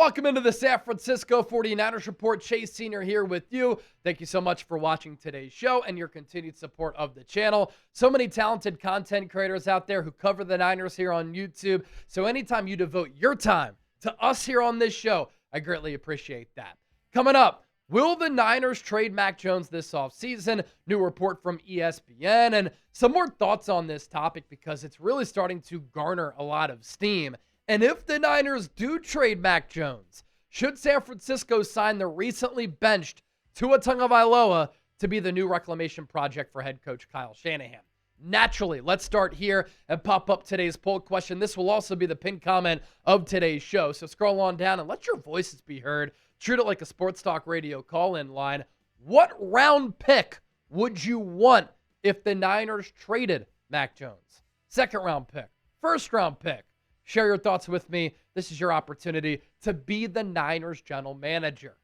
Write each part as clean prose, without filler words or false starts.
Welcome into the San Francisco 49ers Report. Chase Sr. here with you. Thank you so much for watching today's show and your continued support of the channel. So many talented content creators out there who cover the Niners here on YouTube. So anytime you devote your time to us here on this show, I greatly appreciate that. Coming up, will the Niners trade Mac Jones this offseason? New report from ESPN and some more thoughts on this topic because it's really starting to garner a lot of steam. And if the Niners do trade Mac Jones, should San Francisco sign the recently benched Tua Tagovailoa to be the new reclamation project for head coach Kyle Shanahan? Naturally, let's start here and pop up today's poll question. This will also be the pinned comment of today's show. So scroll on down and let your voices be heard. Treat it like a sports talk radio call-in line. What round pick would you want if the Niners traded Mac Jones? Second round pick, first round pick. Share your thoughts with me. This is your opportunity to be the Niners general manager.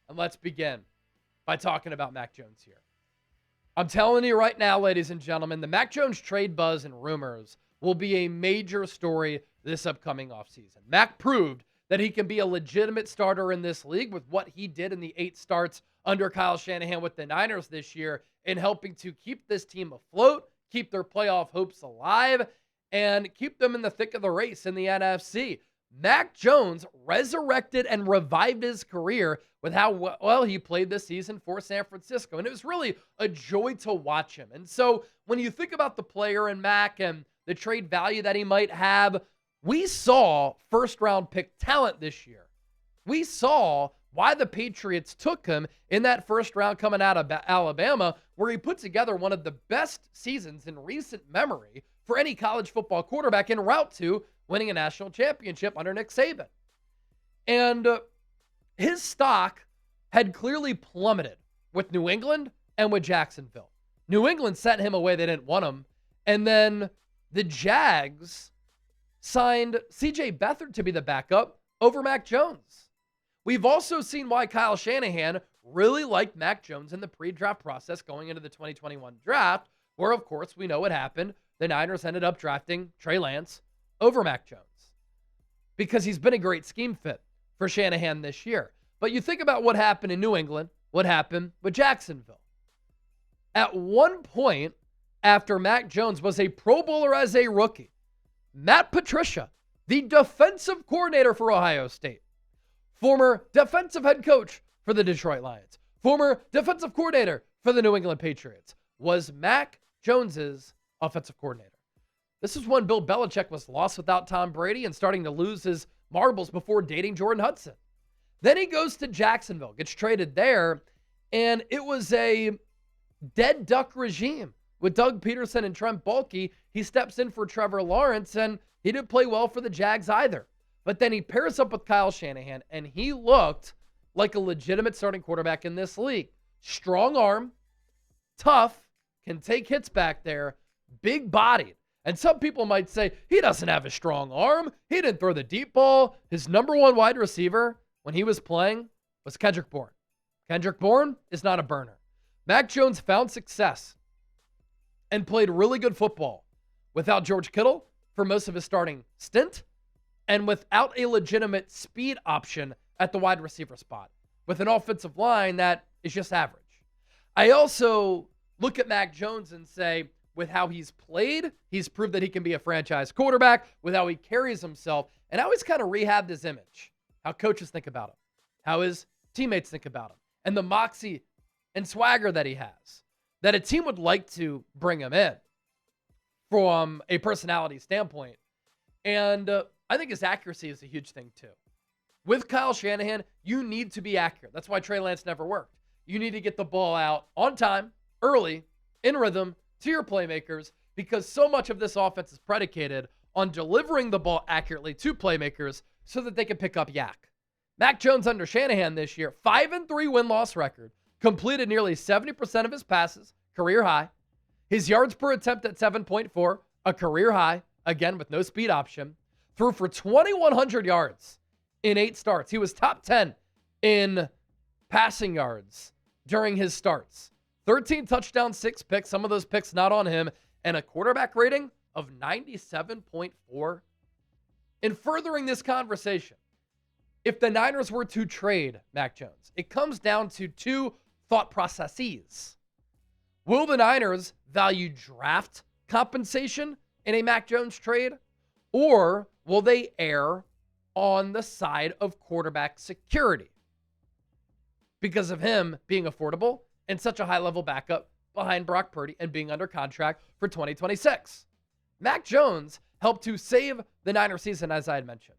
And let's begin by talking about Mac Jones here. I'm telling you right now, ladies and gentlemen, the Mac Jones trade buzz and rumors will be a major story this upcoming offseason. Mac proved that he can be a legitimate starter in this league with what he did in the 8 starts under Kyle Shanahan with the Niners this year in helping to keep this team afloat, keep their playoff hopes alive, and keep them in the thick of the race in the NFC. Mac Jones resurrected and revived his career with how well he played this season for San Francisco. And it was really a joy to watch him. And so when you think about the player in Mac and the trade value that he might have, we saw first-round pick talent this year. We saw why the Patriots took him in that first round coming out of Alabama, where he put together one of the best seasons in recent memory for any college football quarterback en route to winning a national championship under Nick Saban. And his stock had clearly plummeted with New England and with Jacksonville. New England sent him away. They didn't want him. And then the Jags signed C.J. Beathard to be the backup over Mac Jones. We've also seen why Kyle Shanahan really liked Mac Jones in the pre-draft process going into the 2021 draft, where, of course, we know what happened. The Niners ended up drafting Trey Lance over Mac Jones because he's been a great scheme fit for Shanahan this year. But you think about what happened in New England, what happened with Jacksonville. At one point, after Mac Jones was a Pro Bowler as a rookie, Matt Patricia, the defensive coordinator for Ohio State, former defensive head coach for the Detroit Lions, former defensive coordinator for the New England Patriots, was Mac Jones's offensive coordinator. This is when Bill Belichick was lost without Tom Brady and starting to lose his marbles before dating Jordan Hudson. Then he goes to Jacksonville, gets traded there, and it was a dead duck regime. With Doug Peterson and Trent Baalke, he steps in for Trevor Lawrence, and he didn't play well for the Jags either. But then he pairs up with Kyle Shanahan, and he looked like a legitimate starting quarterback in this league. Strong arm, tough, can take hits back there, big-bodied. And some people might say, he doesn't have a strong arm. He didn't throw the deep ball. His number one wide receiver when he was playing was Kendrick Bourne. Kendrick Bourne is not a burner. Mac Jones found success and played really good football without George Kittle for most of his starting stint and without a legitimate speed option at the wide receiver spot with an offensive line that is just average. I also look at Mac Jones and say, with how he's played, he's proved that he can be a franchise quarterback, with how he carries himself, and how he's kind of rehabbed his image, how coaches think about him, how his teammates think about him, and the moxie and swagger that he has, that a team would like to bring him in from a personality standpoint. And I think his accuracy is a huge thing too. With Kyle Shanahan, you need to be accurate. That's why Trey Lance never worked. You need to get the ball out on time, early, in rhythm, to your playmakers, because so much of this offense is predicated on delivering the ball accurately to playmakers so that they can pick up yak. Mac Jones under Shanahan this year, 5-3 win-loss record, completed nearly 70% of his passes, career high. His yards per attempt at 7.4, a career high, again with no speed option. Threw for 2,100 yards in 8 starts. He was top 10 in passing yards during his starts. 13 touchdowns, 6 picks, some of those picks not on him, and a quarterback rating of 97.4. In furthering this conversation, If the Niners were to trade Mac Jones, it comes down to two thought processes. Will the Niners value draft compensation in a Mac Jones trade, or will they err on the side of quarterback security because of him being affordable and such a high-level backup behind Brock Purdy and being under contract for 2026? Mac Jones helped to save the Niners season, as I had mentioned.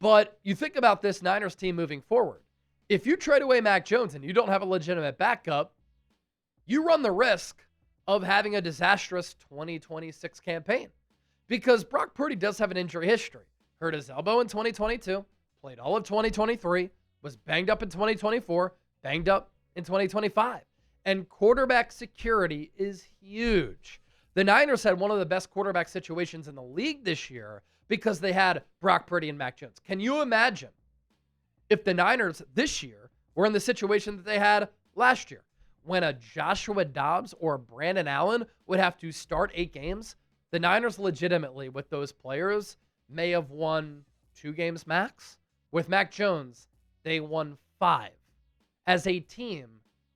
But you think about this Niners team moving forward. If you trade away Mac Jones and you don't have a legitimate backup, you run the risk of having a disastrous 2026 campaign because Brock Purdy does have an injury history. Hurt his elbow in 2022, played all of 2023, was banged up in 2024, banged up in 2025. And quarterback security is huge. The Niners had one of the best quarterback situations in the league this year because they had Brock Purdy and Mac Jones. Can you imagine if the Niners this year were in the situation that they had last year, when a Joshua Dobbs or a Brandon Allen would have to start 8 games? The Niners legitimately, with those players, may have won 2 games max. With Mac Jones, they won 5. As a team,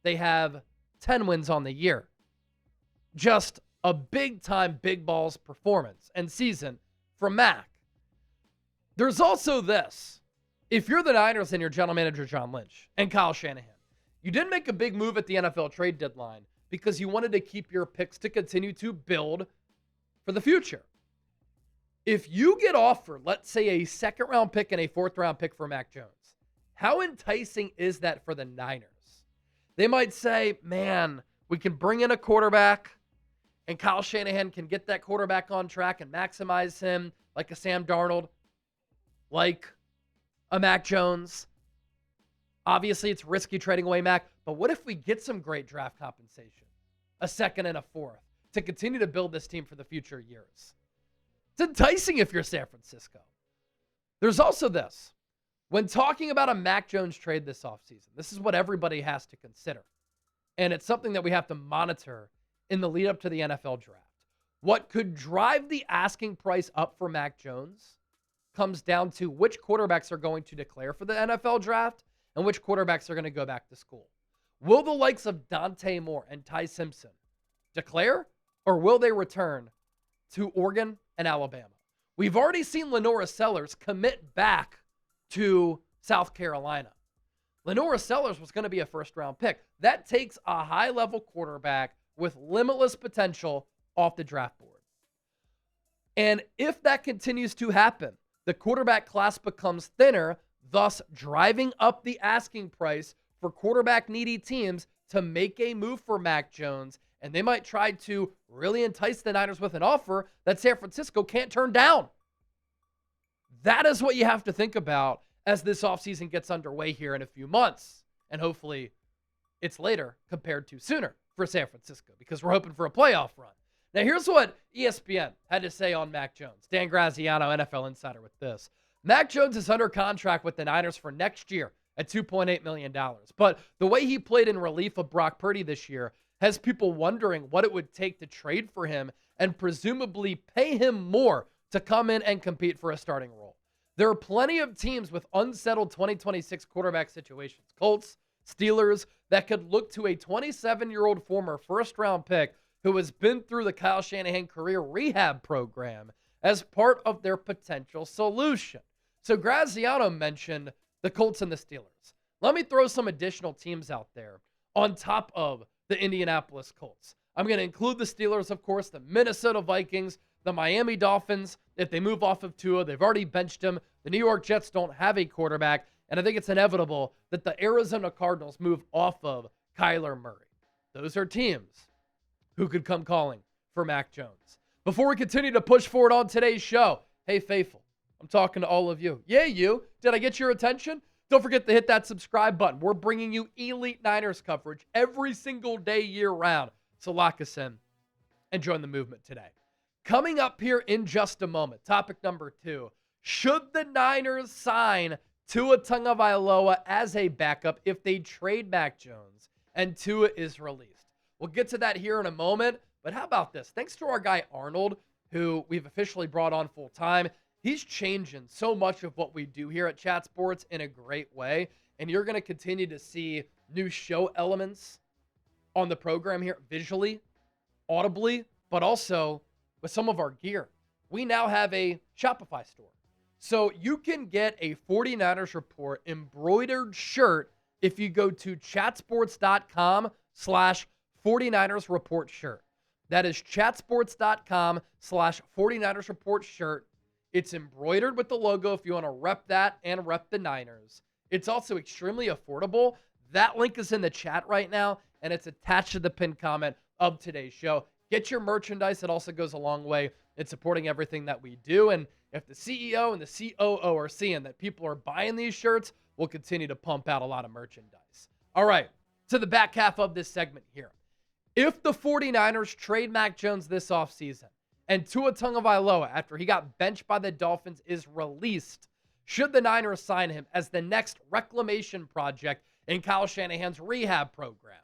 they have 10 wins on the year. Just a big-time, big balls performance and season from Mac. There's also this. If you're the Niners and your general manager, John Lynch, and Kyle Shanahan, you didn't make a big move at the NFL trade deadline because you wanted to keep your picks to continue to build for the future. If you get offered, let's say, a second-round pick and a fourth-round pick for Mac Jones, how enticing is that for the Niners? They might say, man, we can bring in a quarterback, and Kyle Shanahan can get that quarterback on track and maximize him like a Sam Darnold, like a Mac Jones. Obviously, it's risky trading away Mac, but what if we get some great draft compensation, a second and a fourth, to continue to build this team for the future years? It's enticing if you're San Francisco. There's also this. When talking about a Mac Jones trade this offseason, this is what everybody has to consider. And it's something that we have to monitor in the lead up to the NFL draft. What could drive the asking price up for Mac Jones comes down to which quarterbacks are going to declare for the NFL draft and which quarterbacks are going to go back to school. Will the likes of Dante Moore and Ty Simpson declare, or will they return to Oregon and Alabama? We've already seen Lenora Sellers commit back to South Carolina. Lenora Sellers was going to be a first-round pick. That takes a high-level quarterback with limitless potential off the draft board. And if that continues to happen, the quarterback class becomes thinner, thus driving up the asking price for quarterback-needy teams to make a move for Mac Jones, and they might try to really entice the Niners with an offer that San Francisco can't turn down. That is what you have to think about as this offseason gets underway here in a few months. And hopefully it's later compared to sooner for San Francisco because we're hoping for a playoff run. Now, here's what ESPN had to say on Mac Jones. Dan Graziano, NFL Insider, with this. Mac Jones is under contract with the Niners for next year at $2.8 million. But the way he played in relief of Brock Purdy this year has people wondering what it would take to trade for him and presumably pay him more to come in and compete for a starting role. There are plenty of teams with unsettled 2026 quarterback situations, Colts, Steelers, that could look to a 27-year-old former first-round pick who has been through the Kyle Shanahan career rehab program as part of their potential solution. So Graziano mentioned the Colts and the Steelers. Let me throw some additional teams out there on top of the Indianapolis Colts. I'm going to include the Steelers, of course, the Minnesota Vikings, the Miami Dolphins. If they move off of Tua, they've already benched him. The New York Jets don't have a quarterback, and I think it's inevitable that the Arizona Cardinals move off of Kyler Murray. Those are teams who could come calling for Mac Jones. Before we continue to push forward on today's show, hey, faithful, I'm talking to all of you. Yeah, you. Did I get your attention? Don't forget to hit that subscribe button. We're bringing you Elite Niners coverage every single day year-round. So lock us in and join the movement today. Coming up here in just a moment, topic number 2. Should the Niners sign Tua Tagovailoa as a backup if they trade Mac Jones and Tua is released? We'll get to that here in a moment, but how about this? Thanks to our guy Arnold, who we've officially brought on full-time. he's changing so much of what we do here at Chat Sports in a great way. And you're going to continue to see new show elements on the program here visually, audibly, but also with some of our gear. We now have a Shopify store. So you can get a 49ers Report embroidered shirt if you go to chatsports.com/49ers Report shirt. That is chatsports.com/49ers Report shirt. It's embroidered with the logo if you want to rep that and rep the Niners. It's also extremely affordable. That link is in the chat right now, and it's attached to the pinned comment of today's show. Get your merchandise. It also goes a long way in supporting everything that we do. And if the CEO and the COO are seeing that people are buying these shirts, we'll continue to pump out a lot of merchandise. All right, to the back half of this segment here. If the 49ers trade Mac Jones this offseason and Tua Tagovailoa, after he got benched by the Dolphins, is released, should the Niners sign him as the next reclamation project in Kyle Shanahan's rehab program?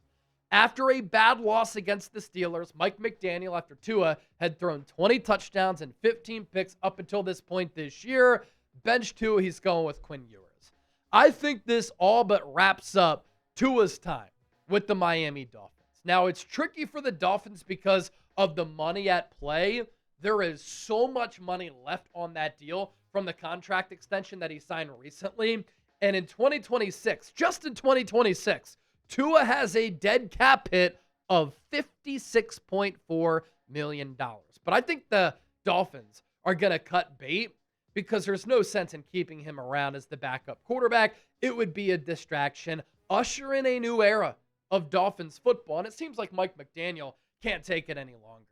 After a bad loss against the Steelers, Mike McDaniel, after Tua had thrown 20 touchdowns and 15 picks up until this point this year, benched Tua, he's going with Quinn Ewers. I think this all but wraps up Tua's time with the Miami Dolphins. Now, it's tricky for the Dolphins because of the money at play. There is so much money left on that deal from the contract extension that he signed recently. And in 2026, just in 2026, Tua has a dead cap hit of $56.4 million. But I think the Dolphins are going to cut bait because there's no sense in keeping him around as the backup quarterback. It would be a distraction. Usher in a new era of Dolphins football. And it seems like Mike McDaniel can't take it any longer.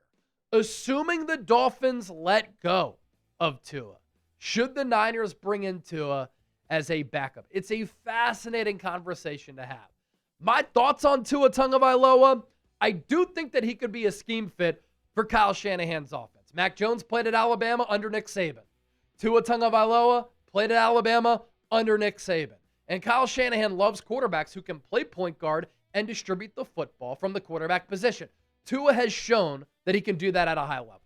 Assuming the Dolphins let go of Tua, should the Niners bring in Tua as a backup? It's a fascinating conversation to have. My thoughts on Tua Tagovailoa, I do think that he could be a scheme fit for Kyle Shanahan's offense. Mac Jones played at Alabama under Nick Saban. Tua Tagovailoa played at Alabama under Nick Saban. And Kyle Shanahan loves quarterbacks who can play point guard and distribute the football from the quarterback position. Tua has shown that he can do that at a high level.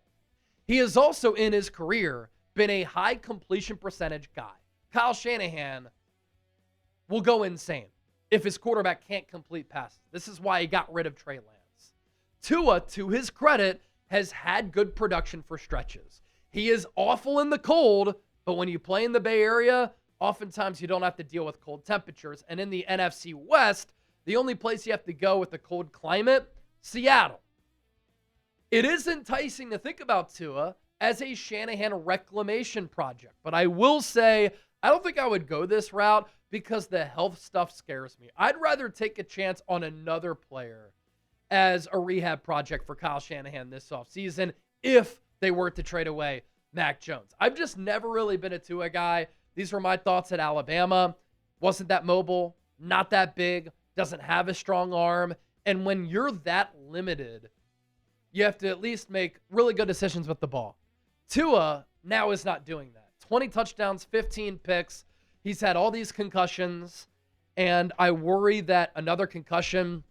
He has also, in his career, been a high completion percentage guy. Kyle Shanahan will go insane if his quarterback can't complete passes. This is why he got rid of Trey Lance. Tua, to his credit, has had good production for stretches. He is awful in the cold, but when you play in the Bay Area, oftentimes you don't have to deal with cold temperatures. And in the NFC West, the only place you have to go with a cold climate, Seattle. It is enticing to think about Tua as a Shanahan reclamation project. But I will say, I don't think I would go this route because the health stuff scares me. I'd rather take a chance on another player as a rehab project for Kyle Shanahan this offseason if they were to trade away Mac Jones. I've just never really been a Tua guy. These were my thoughts at Alabama. Wasn't that mobile, not that big, doesn't have a strong arm. And when you're that limited, you have to at least make really good decisions with the ball. Tua now is not doing that. 20 touchdowns, 15 picks. He's had all these concussions, and I worry that another concussion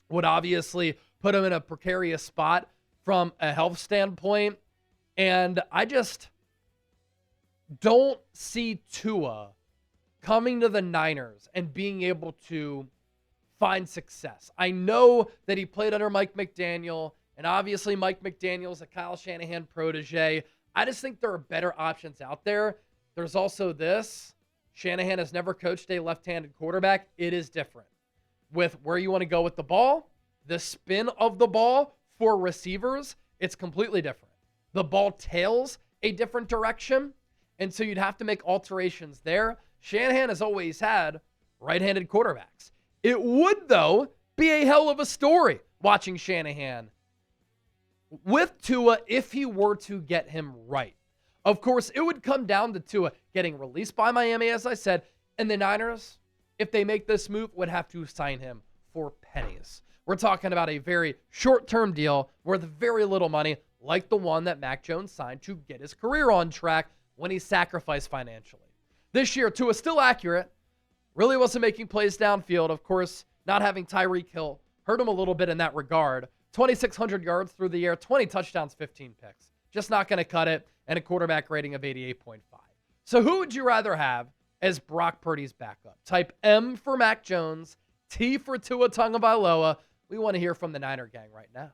would obviously put him in a precarious spot from a health standpoint. And I just don't see Tua coming to the Niners and being able to find success. I know that he played under Mike McDaniel, and obviously Mike McDaniel is a Kyle Shanahan protege. I just think there are better options out there. There's also this. Shanahan has never coached a left-handed quarterback. It is different. With where you want to go with the ball, the spin of the ball for receivers, it's completely different. The ball tails a different direction, and so you'd have to make alterations there. Shanahan has always had right-handed quarterbacks. It would, though, be a hell of a story watching Shanahan with Tua if he were to get him right. Of course, it would come down to Tua getting released by Miami, as I said, and the Niners, if they make this move, would have to sign him for pennies. We're talking about a very short-term deal worth very little money, like the one that Mac Jones signed to get his career on track when he sacrificed financially. This year, Tua still accurate, really wasn't making plays downfield. Of course, not having Tyreek Hill hurt him a little bit in that regard. 2,600 yards through the air, 20 touchdowns, 15 picks. Just not going to cut it. and a quarterback rating of 88.5. So who would you rather have as Brock Purdy's backup? Type M for Mac Jones, T for Tua Tagovailoa. We want to hear from the Niner gang right now.